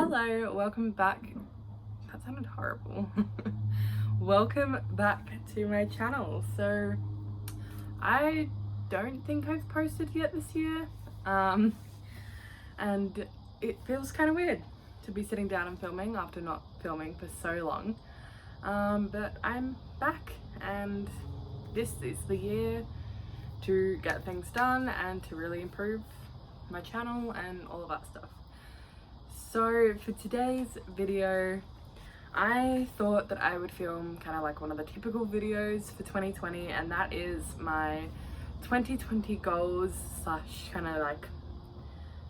Hello, welcome back. That sounded horrible. Welcome back to my channel. So I don't think I've posted yet this year, and it feels kind of weird to be sitting down and filming after not filming for so long, but I'm back and this is the year to get things done and to really improve my channel and all of that stuff. So for today's video, I thought that I would film kind of like one of the typical videos for 2020, and that is my 2020 goals slash kind of like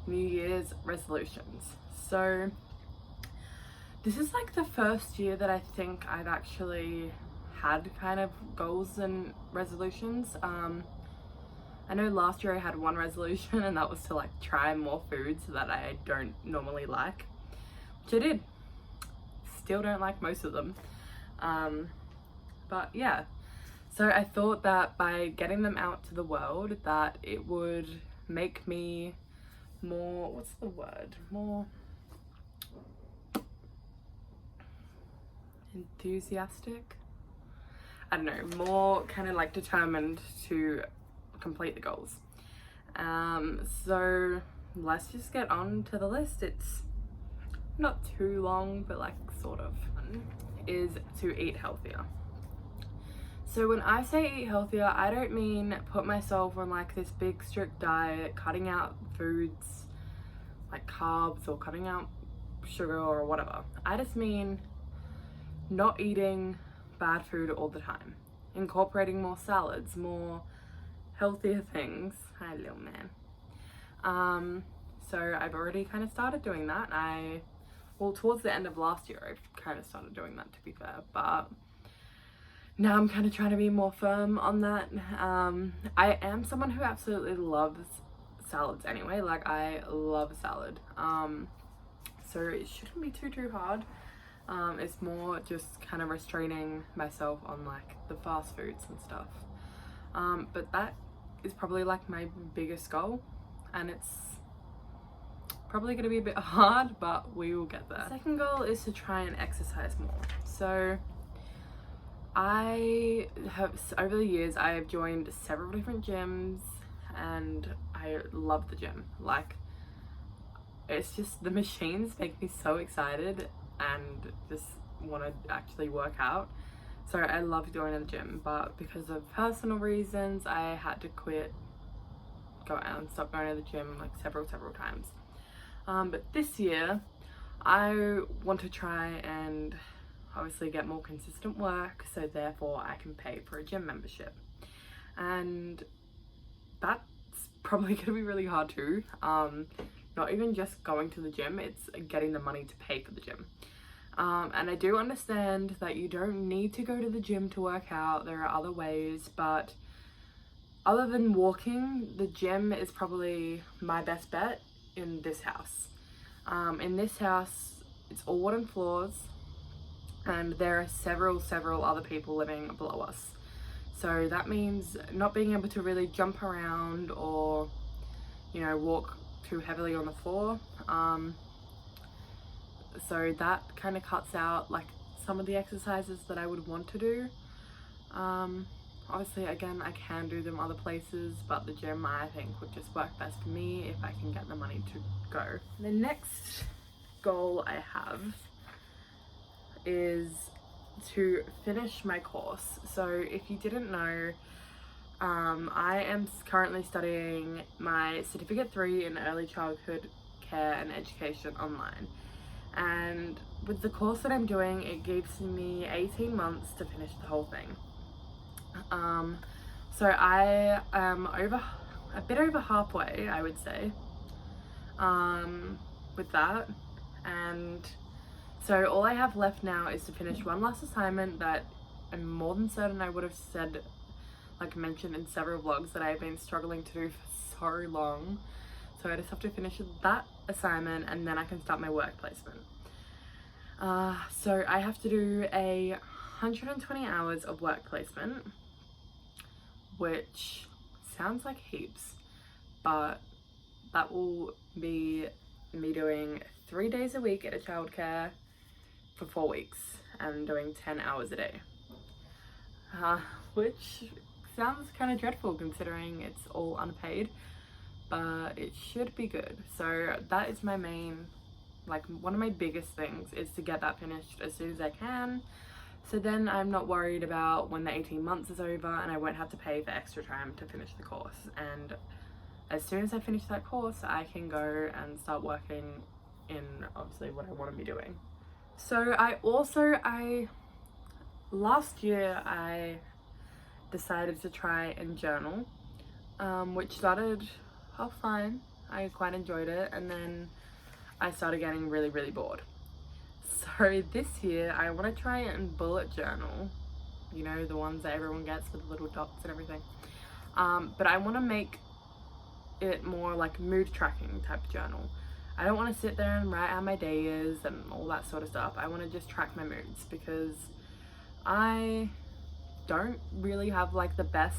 New Year's resolutions. So this is like the first year that I think I've actually had kind of goals and resolutions. I know last year I had one resolution, and that was to like try more foods that I don't normally like, which I did. Still don't like most of them, but yeah. So I thought that by getting them out to the world that it would make me more, what's the word, more enthusiastic? I don't know, more kind of like determined to complete the goals. So let's just get on to the list. It's not too long, but like sort of is to eat healthier. So when I say eat healthier, I don't mean put myself on like this big strict diet, cutting out foods like carbs or cutting out sugar or whatever. I just mean not eating bad food all the time, incorporating more salads, more healthier things. Hi little man. So I've already kind of started doing that. Well, towards the end of last year I kind of started doing that, to be fair, but now I'm kind of trying to be more firm on that. I am someone who absolutely loves salads anyway. Like, I love salad, so it shouldn't be too hard. It's more just kind of restraining myself on like the fast foods and stuff. But that is probably like my biggest goal, and it's probably going to be a bit hard, but we will get there. The second goal is to try and exercise more. So I have, over the years, I have joined several different gyms, and I love the gym. Like, it's just, the machines make me so excited and just want to actually work out. So I love going to the gym, but because of personal reasons, I had to go out and stop going to the gym like several times. But this year, I want to try and obviously get more consistent work, so therefore I can pay for a gym membership. And that's probably going to be really hard too. Not even just going to the gym, it's getting the money to pay for the gym. And I do understand that you don't need to go to the gym to work out. There are other ways, but other than walking, the gym is probably my best bet in this house. In this house, it's all wooden floors, and there are several other people living below us. So that means not being able to really jump around or, you know, walk too heavily on the floor. So that kind of cuts out like some of the exercises that I would want to do. Obviously, again, I can do them other places, but the gym I think would just work best for me if I can get the money to go. The next goal I have is to finish my course. So if you didn't know, I am currently studying my Certificate 3 in Early Childhood Care and Education online. And with the course that I'm doing, it gives me 18 months to finish the whole thing. So I am a bit over halfway, I would say, with that. And so all I have left now is to finish one last assignment that I'm more than certain I would have said, like mentioned in several vlogs, that I've been struggling to do for so long. So I just have to finish that assignment, and then I can start my work placement. So I have to do 120 hours of work placement, which sounds like heaps, but that will be me doing 3 days a week at a childcare for 4 weeks and doing 10 hours a day. Which sounds kind of dreadful considering it's all unpaid, but it should be good. So that is my main, like one of my biggest things is to get that finished as soon as I can. So then I'm not worried about when the 18 months is over and I won't have to pay for extra time to finish the course. And as soon as I finish that course, I can go and start working in obviously what I want to be doing. So last year I decided to try and journal, which started off fine. I quite enjoyed it, and then I started getting really, really bored. So this year I want to try and bullet journal, you know, the ones that everyone gets with the little dots and everything. But I want to make it more like mood tracking type journal. I don't want to sit there and write how my day is and all that sort of stuff. I want to just track my moods because I don't really have like the best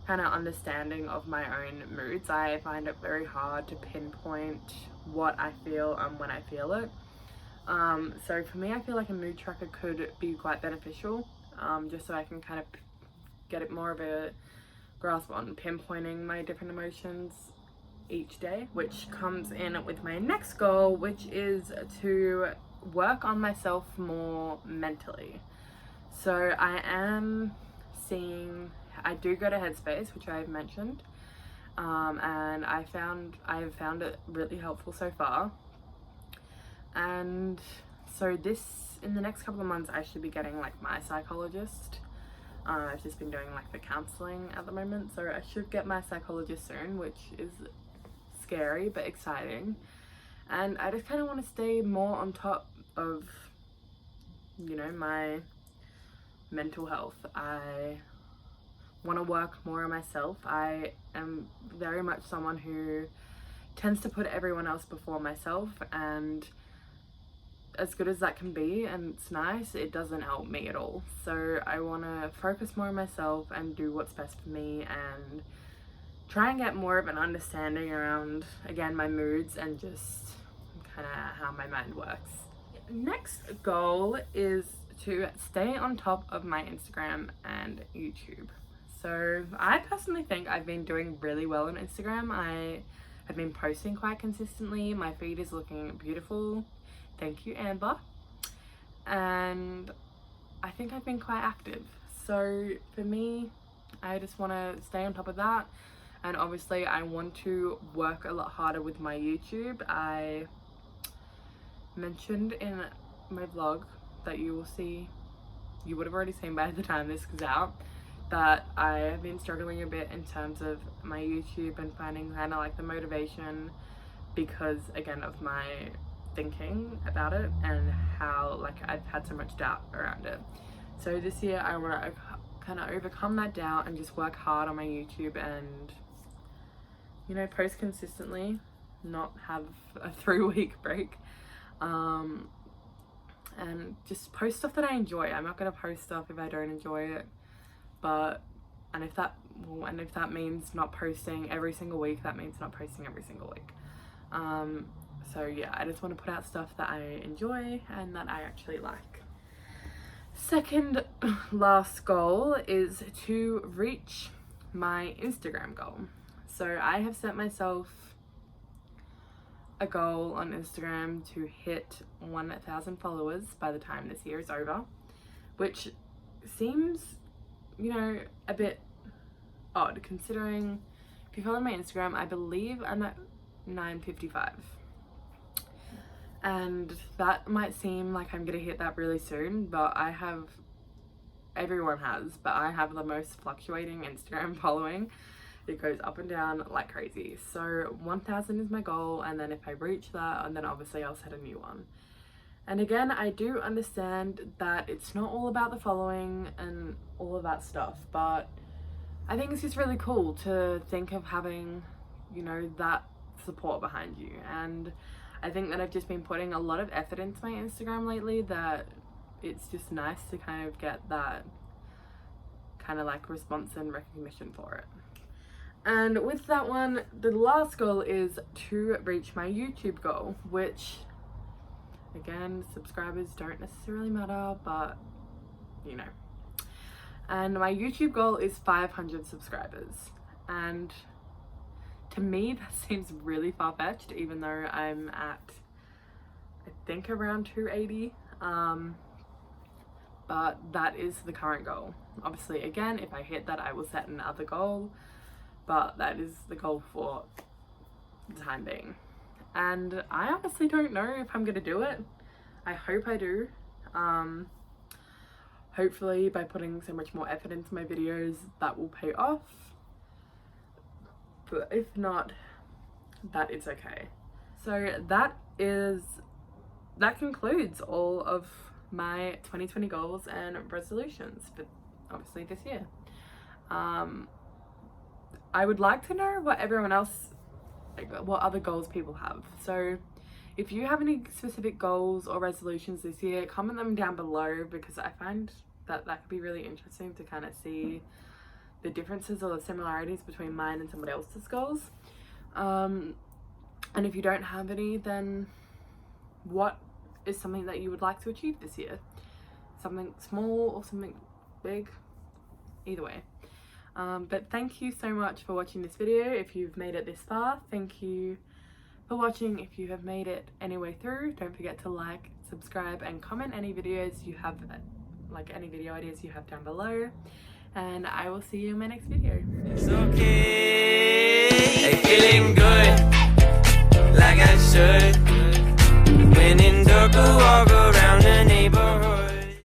kind of understanding of my own moods. I find it very hard to pinpoint what I feel and when I feel it. So for me, I feel like a mood tracker could be quite beneficial, just so I can kind of get it more of a grasp on pinpointing my different emotions each day, which comes in with my next goal, which is to work on myself more mentally. So I do go to Headspace, which I've mentioned, and I've found it really helpful so far. And so in the next couple of months, I should be getting like my psychologist. I've just been doing like the counseling at the moment, so I should get my psychologist soon, which is scary but exciting. And I just kind of want to stay more on top of, you know, my mental health. I want to work more on myself. I am very much someone who tends to put everyone else before myself, and as good as that can be and it's nice, it doesn't help me at all. So I want to focus more on myself and do what's best for me and try and get more of an understanding around, again, my moods and just kind of how my mind works. Next goal is to stay on top of my Instagram and YouTube. So I personally think I've been doing really well on Instagram. I have been posting quite consistently. My feed is looking beautiful. Thank you, Amber. And I think I've been quite active. So for me, I just want to stay on top of that. And obviously I want to work a lot harder with my YouTube. I mentioned in my vlog that you would have already seen by the time this is out, that I have been struggling a bit in terms of my YouTube and finding kind of like the motivation because, again, of my thinking about it and how like I've had so much doubt around it. So this year I want to kind of overcome that doubt and just work hard on my YouTube and, you know, post consistently, not have a 3-week break, and just post stuff that I enjoy. I'm not going to post stuff if I don't enjoy it, and if that means not posting every single week, that means not posting every single week. So yeah, I just want to put out stuff that I enjoy and that I actually like. Second last goal is to reach my Instagram goal. So I have set myself a goal on Instagram to hit 1,000 followers by the time this year is over, which seems, you know, a bit odd considering if you follow my Instagram, I believe I'm at 955. And that might seem like I'm gonna hit that really soon, but everyone has, but I have the most fluctuating Instagram following. It goes up and down like crazy. So 1,000 is my goal, and then if I reach that, and then obviously I'll set a new one. And again, I do understand that it's not all about the following and all of that stuff, but I think it's just really cool to think of having, you know, that support behind you. And I think that I've just been putting a lot of effort into my Instagram lately, that it's just nice to kind of get that kind of like response and recognition for it. And with that one, the last goal is to reach my YouTube goal, which, again, subscribers don't necessarily matter, but you know. And my YouTube goal is 500 subscribers. And to me, that seems really far-fetched, even though I'm at, I think, around 280. But that is the current goal. Obviously, again, if I hit that, I will set another goal. But that is the goal for the time being. And I honestly don't know if I'm gonna do it. I hope I do. Hopefully by putting so much more effort into my videos, that will pay off. But if not, that is okay. So that concludes all of my 2020 goals and resolutions for obviously this year. I would like to know what everyone else, what other goals people have. So if you have any specific goals or resolutions this year, comment them down below, because I find that could be really interesting to kind of see the differences or the similarities between mine and somebody else's goals. And if you don't have any, then what is something that you would like to achieve this year? Something small or something big? Either way. But thank you so much for watching this video. If you've made it this far, thank you for watching. If you have made it any way through, don't forget to like, subscribe, and comment any videos you have, like any video ideas you have down below. And I will see you in my next video. It's okay, hey, feeling good, like I should. When in dark, walk